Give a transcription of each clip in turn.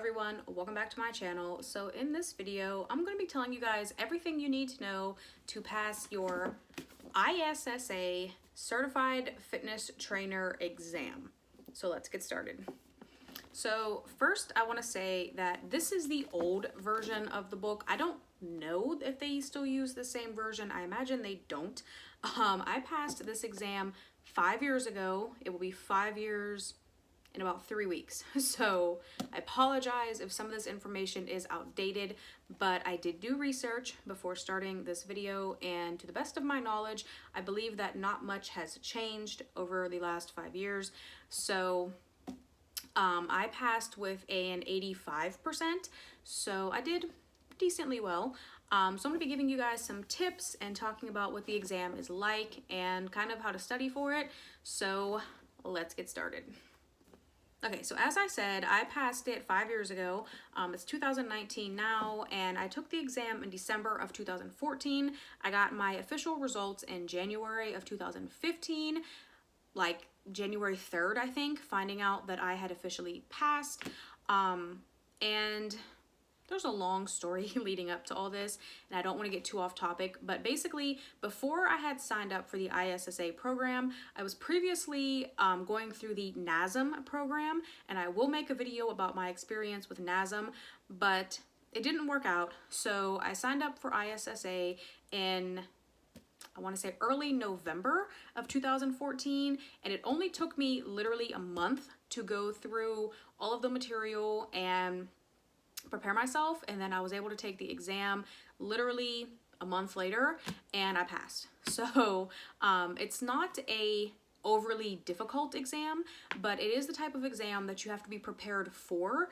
everyone, welcome back to my channel. So in this video, I'm going to be telling you guys everything you need to know to pass your ISSA Certified Fitness Trainer exam. So let's get started. So first I want to say that this is the old version of the book. I don't know if they still use the same version. I imagine they don't. I passed this exam 5 years ago. It will be 5 years in about 3 weeks. So I apologize if some of this information is outdated, but I did do research before starting this video, and to the best of my knowledge, I believe that not much has changed over the last 5 years. So I passed with an 85%, so I did decently well. So I'm going to be giving you guys some tips and talking about what the exam is like and kind of how to study for it. So let's get started. Okay, so as I said, I passed it 5 years ago. It's 2019 now, and I took the exam in December of 2014. I got my official results in January of 2015, like January 3rd, I think, finding out that I had officially passed. And there's a long story leading up to all this, and I don't want to get too off topic, but basically, before I had signed up for the ISSA program, I was previously going through the NASM program, and I will make a video about my experience with NASM, but it didn't work out, so I signed up for ISSA in, I want to say, early November of 2014, and it only took me literally a month to go through all of the material and prepare myself, and then I was able to take the exam literally a month later, and I passed. So it's not a overly difficult exam, but it is the type of exam that you have to be prepared for.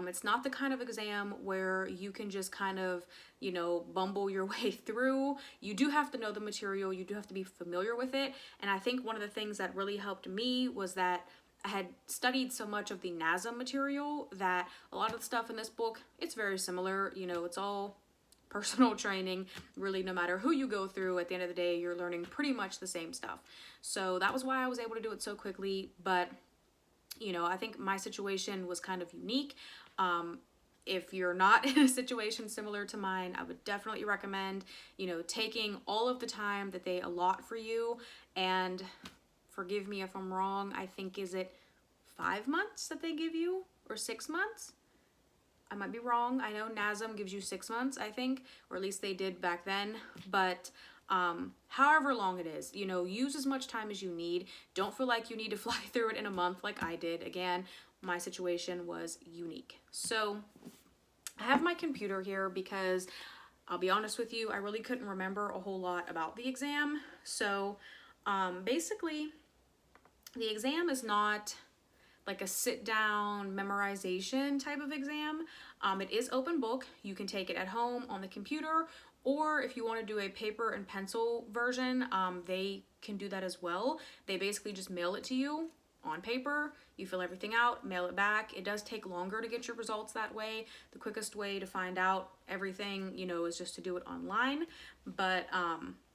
It's not the kind of exam where you can just kind of, you know, bumble your way through. You do have to know the material, you do have to be familiar with it, and I think one of the things that really helped me was that I had studied so much of the NASM material that a lot of the stuff in this book, it's very similar. You know, it's all personal training. Really, no matter who you go through, at the end of the day, you're learning pretty much the same stuff. So that was why I was able to do it so quickly. But, you know, I think my situation was kind of unique. If you're not in a situation similar to mine, I would definitely recommend, you know, taking all of the time that they allot for you. And forgive me if I'm wrong, I think, is it 5 months that they give you, or 6 months? I might be wrong. I know NASM gives you 6 months, I think, or at least they did back then, but however long it is, you know, use as much time as you need. Don't feel like you need to fly through it in a month like I did. Again, my situation was unique. So I have my computer here because I'll be honest with you, I really couldn't remember a whole lot about the exam. So basically, the exam is not like a sit-down memorization type of exam. It is open book. You can take it at home on the computer, or if you want to do a paper and pencil version, they can do that as well. They basically just mail it to you on paper. You fill everything out, mail it back. It does take longer to get your results that way. The quickest way to find out everything, you know, is just to do it online. But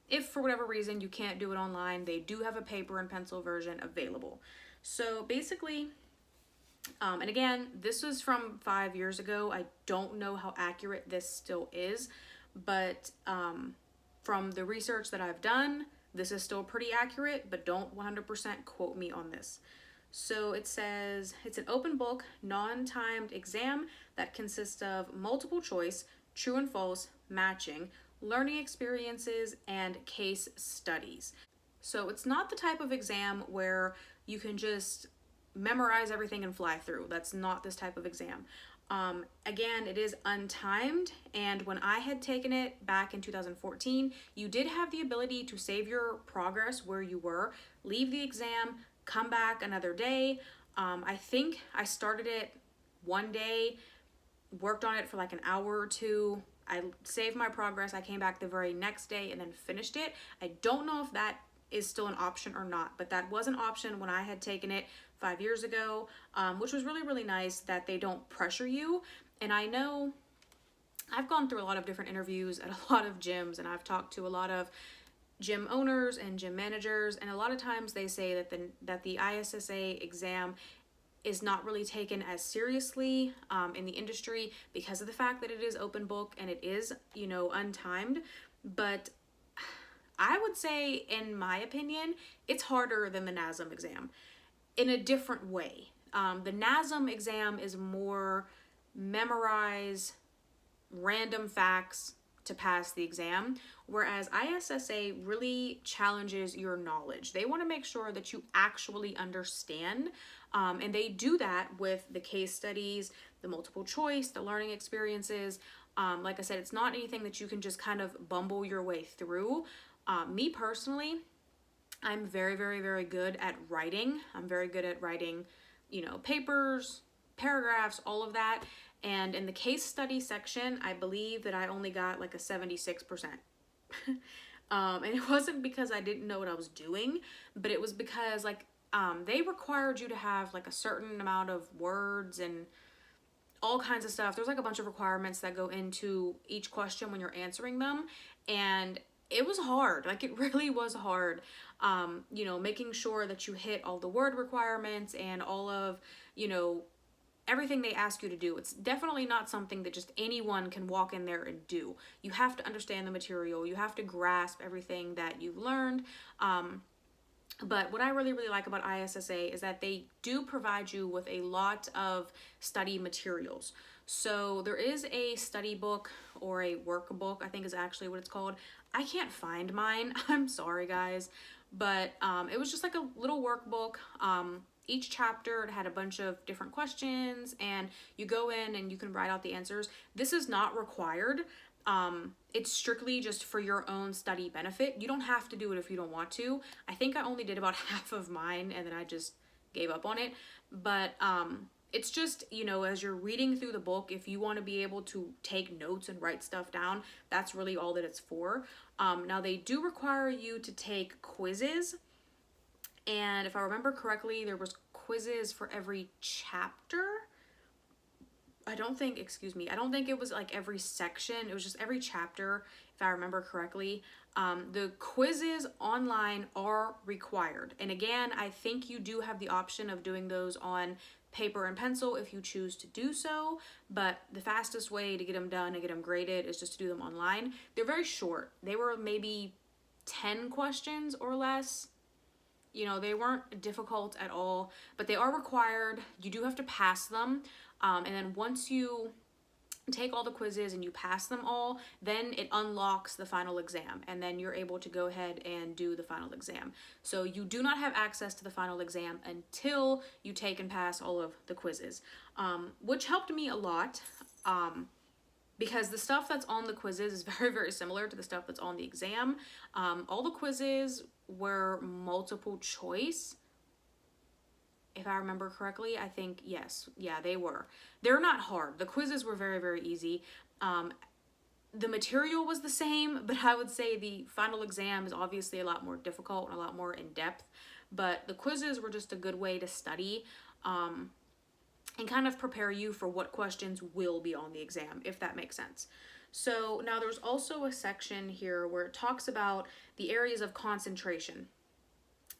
if for whatever reason you can't do it online, they do have a paper and pencil version available. So basically, and again, this was from 5 years ago. I don't know how accurate this still is, but from the research that I've done, this is still pretty accurate, but don't 100% quote me on this. So it says it's an open book, non-timed exam that consists of multiple choice, true and false, matching, learning experiences, and case studies. So it's not the type of exam where you can just memorize everything and fly through. That's not this type of exam. Again, it is untimed, and when I had taken it back in 2014, you did have the ability to save your progress where you were, leave the exam, come back another day. I think I started it one day, worked on it for like an hour or two. I saved my progress. I came back the very next day and then finished it. I don't know if that is still an option or not, but that was an option when I had taken it 5 years ago, which was really, really nice that they don't pressure you. And I know I've gone through a lot of different interviews at a lot of gyms, and I've talked to a lot of gym owners and gym managers, and a lot of times they say that the ISSA exam is not really taken as seriously in the industry because of the fact that it is open book and it is, you know, untimed. But I would say, in my opinion, it's harder than the NASM exam in a different way. The NASM exam is more memorize random facts to pass the exam, whereas ISSA really challenges your knowledge. They want to make sure that you actually understand, and they do that with the case studies, the multiple choice, the learning experiences. Like I said, it's not anything that you can just kind of bumble your way through. Me personally, I'm very, very, very good at writing. I'm very good at writing, you know, papers, paragraphs, all of that. And in the case study section, I believe that I only got like a 76%. And it wasn't because I didn't know what I was doing, but it was because like they required you to have like a certain amount of words and all kinds of stuff. There's like a bunch of requirements that go into each question when you're answering them. And it was hard. Like, it really was hard. You know, making sure that you hit all the word requirements and all of, you know, everything they ask you to do. It's definitely not something that just anyone can walk in there and do. You have to understand the material. You have to grasp everything that you've learned. But what I really, really like about ISSA is that they do provide you with a lot of study materials. So there is a study book, or a workbook, I think is actually what it's called. I can't find mine. I'm sorry, guys. But it was just like a little workbook. Each chapter had a bunch of different questions, and you go in and you can write out the answers. This is not required. It's strictly just for your own study benefit. You don't have to do it if you don't want to. I think I only did about half of mine, and then I just gave up on it. But it's just, you know, as you're reading through the book, if you want to be able to take notes and write stuff down, that's really all that it's for. Now, they do require you to take quizzes. And if I remember correctly, there was quizzes for every chapter. I don't think it was like every section. It was just every chapter, if I remember correctly. The quizzes online are required. And again, I think you do have the option of doing those on paper and pencil if you choose to do so. But the fastest way to get them done and get them graded is just to do them online. They're very short. They were maybe 10 questions or less. You know, they weren't difficult at all, but they are required. You do have to pass them. And then once you take all the quizzes and you pass them all, then it unlocks the final exam, and then you're able to go ahead and do the final exam. So you do not have access to the final exam until you take and pass all of the quizzes, which helped me a lot. Because the stuff that's on the quizzes is very, very similar to the stuff that's on the exam. All the quizzes were multiple choice. If I remember correctly, I think, yes. Yeah, they were. They're not hard. The quizzes were very, very easy. The material was the same, but I would say the final exam is obviously a lot more difficult and a lot more in-depth. But the quizzes were just a good way to study. And kind of prepare you for what questions will be on the exam, if that makes sense. So now there's also a section here where it talks about the areas of concentration.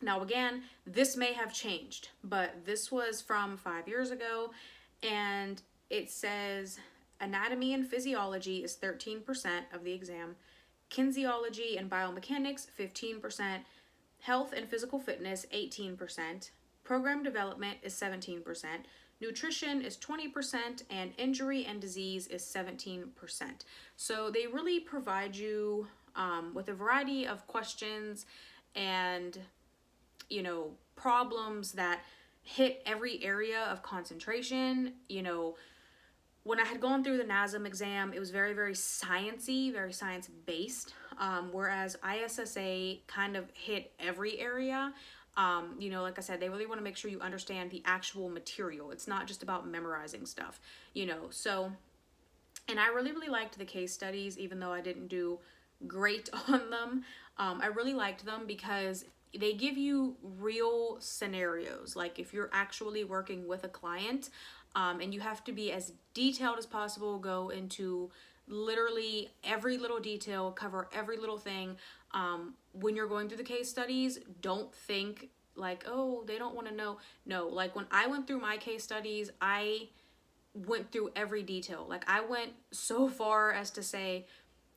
Now again, this may have changed, but this was from 5 years ago, and it says anatomy and physiology is 13% of the exam, kinesiology and biomechanics 15%, health and physical fitness 18%, program development is 17%, nutrition is 20%, and injury and disease is 17%. So they really provide you with a variety of questions and, you know, problems that hit every area of concentration. You know, when I had gone through the NASM exam, it was very, very sciencey, very science-based, whereas ISSA kind of hit every area. You know, like I said, they really want to make sure you understand the actual material. It's not just about memorizing stuff, you know. So, and I really, really liked the case studies, even though I didn't do great on them. I really liked them because they give you real scenarios. Like if you're actually working with a client, and you have to be as detailed as possible, go into literally every little detail, cover every little thing. When you're going through the case studies, don't think like, oh, they don't want to know. No, like when I went through my case studies, I went through every detail. Like I went so far as to say,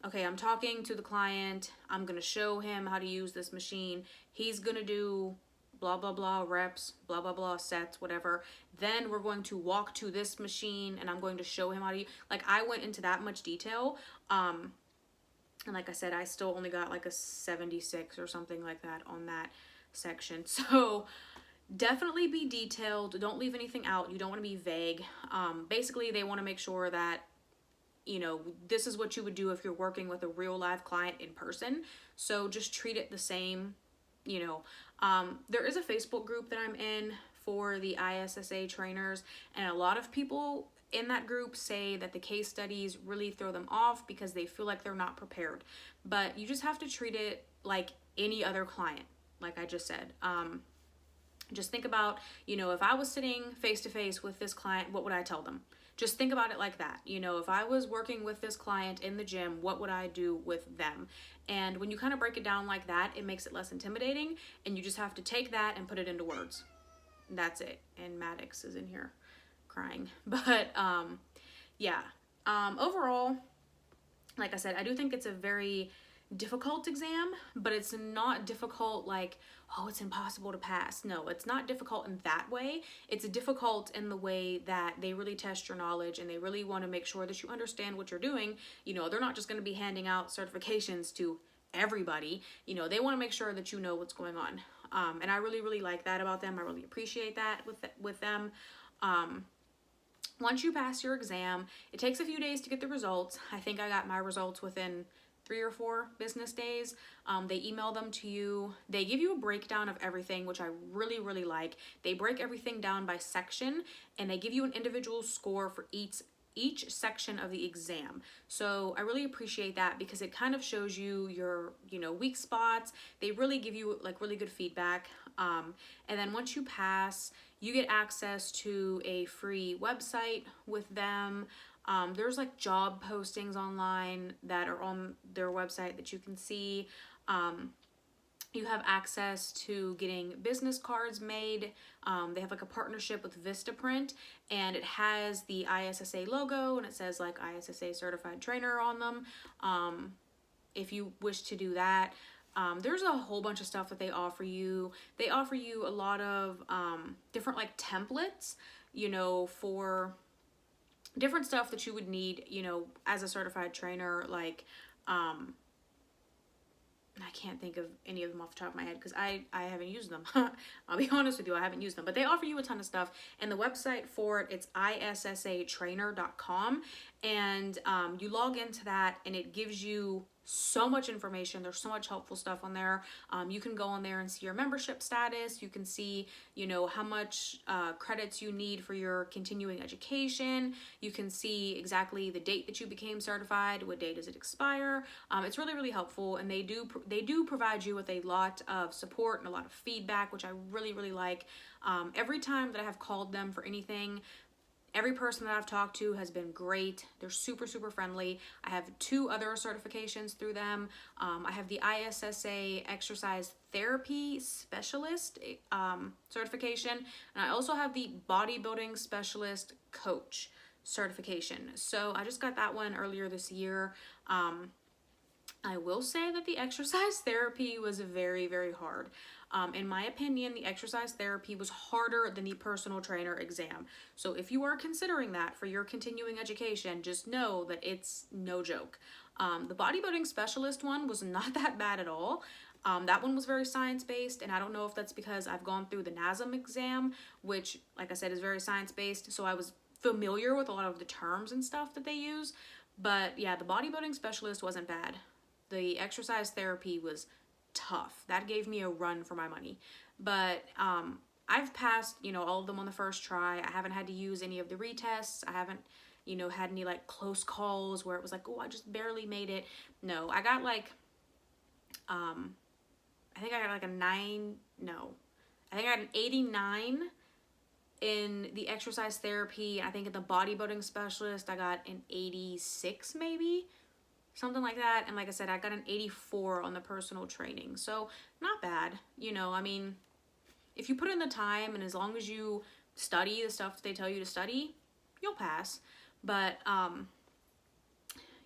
okay, I'm talking to the client. I'm going to show him how to use this machine. He's going to do blah, blah, blah reps, blah, blah, blah sets, whatever. Then we're going to walk to this machine and I'm going to show him how to use. Like I went into that much detail. And like I said, I still only got like a 76 or something like that on that section. So definitely be detailed. Don't leave anything out. You don't want to be vague. Basically, they want to make sure that, you know, this is what you would do if you're working with a real live client in person. So just treat it the same, you know. There is a Facebook group that I'm in for the ISSA trainers, and a lot of people in that group say that the case studies really throw them off because they feel like they're not prepared. But you just have to treat it like any other client, like I just said. Just think about, you know, if I was sitting face to face with this client, what would I tell them? Just think about it like that. You know, if I was working with this client in the gym, what would I do with them? And when you kind of break it down like that, it makes it less intimidating, and you just have to take that and put it into words. That's it. And Maddox is in here crying. But yeah, overall, like I said, I do think it's a very difficult exam, but it's not difficult like, oh, it's impossible to pass. No, it's not difficult in that way. It's difficult in the way that they really test your knowledge and they really want to make sure that you understand what you're doing. You know, they're not just going to be handing out certifications to everybody. You know, they want to make sure that you know what's going on. And I really, really like that about them. I really appreciate that with them. Once you pass your exam, it takes a few days to get the results. I think I got my results within 3 or 4 business days. They email them to you. They give you a breakdown of everything, which I really, really like. They break everything down by section, and they give you an individual score for each section of the exam. So I really appreciate that because it kind of shows you your, you know, weak spots. They really give you like really good feedback. And then once you pass, you get access to a free website with them. There's like job postings online that are on their website that you can see. You have access to getting business cards made. They have like a partnership with Vistaprint, and it has the ISSA logo and it says like ISSA certified trainer on them. If you wish to do that, there's a whole bunch of stuff that they offer you. They offer you a lot of different like templates, you know, for different stuff that you would need, you know, as a certified trainer. Like I can't think of any of them off the top of my head because I haven't used them. I'll be honest with you, I haven't used them. But they offer you a ton of stuff. And the website for it, it's ISSAtrainer.com. And you log into that and it gives you so much information. There's so much helpful stuff on there. You can go on there and see your membership status. You can see, you know, how much credits you need for your continuing education. You can see exactly the date that you became certified. What date does it expire? It's really, really helpful. And they do provide you with a lot of support and a lot of feedback, which I really, really like. Every time that I have called them for anything, every person that I've talked to has been great. They're super, super friendly. I have 2 other certifications through them. I have the ISSA Exercise Therapy Specialist certification, and I also have the Bodybuilding Specialist Coach certification. So I just got that one earlier this year. I will say that the exercise therapy was very, very hard. In my opinion, the exercise therapy was harder than the personal trainer exam. So if you are considering that for your continuing education, just know that it's no joke. The bodybuilding specialist one was not that bad at all. That one was very science-based, and I don't know if that's because I've gone through the NASM exam, which, like I said, is very science-based, so I was familiar with a lot of the terms and stuff that they use. But yeah, the bodybuilding specialist wasn't bad. The exercise therapy was tough. That gave me a run for my money. But I've passed, you know, all of them on the first try. I haven't had to use any of the retests. I haven't, you know, had any like close calls where it was like, oh, I just barely made it. No, I got like, I think I got like a 89 in the exercise therapy. I think in the bodybuilding specialist, I got an 86 maybe. Something like that. And like I said, I got an 84 on the personal training. So not bad. You know, I mean, if you put in the time and as long as you study the stuff they tell you to study, you'll pass. But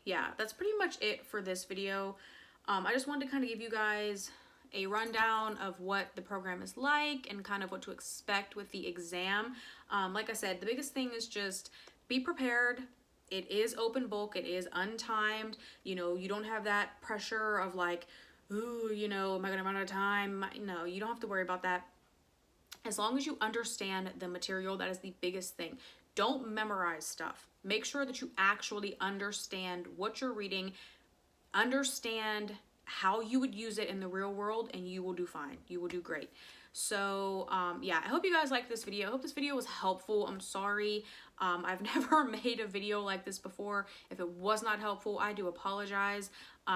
yeah, that's pretty much it for this video. I just wanted to kind of give you guys a rundown of what the program is like and kind of what to expect with the exam. Like I said, the biggest thing is just be prepared. It is open book, it is untimed. You know, you don't have that pressure of like, ooh, you know, am I gonna run out of time? No, you don't have to worry about that. As long as you understand the material, that is the biggest thing. Don't memorize stuff. Make sure that you actually understand what you're reading, understand how you would use it in the real world, and you will do fine. You will do great. So yeah, I hope you guys liked this video. I hope this video was helpful. I'm sorry, I've never made a video like this before. If it was not helpful, I do apologize.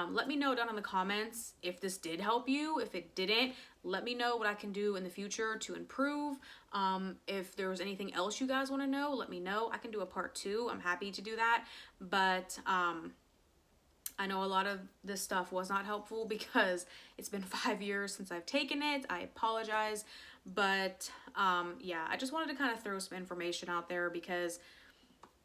Let me know down in the comments if this did help you. If it didn't, let me know what I can do in the future to improve. If there was anything else you guys want to know, let me know. I can do a part 2. I'm happy to do that. But I know a lot of this stuff was not helpful because it's been 5 years since I've taken it. I apologize. But yeah, I just wanted to kind of throw some information out there because,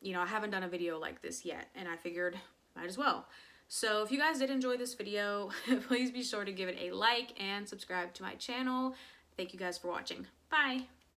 you know, I haven't done a video like this yet, and I figured might as well. So if you guys did enjoy this video, please be sure to give it a like and subscribe to my channel. Thank you guys for watching. Bye.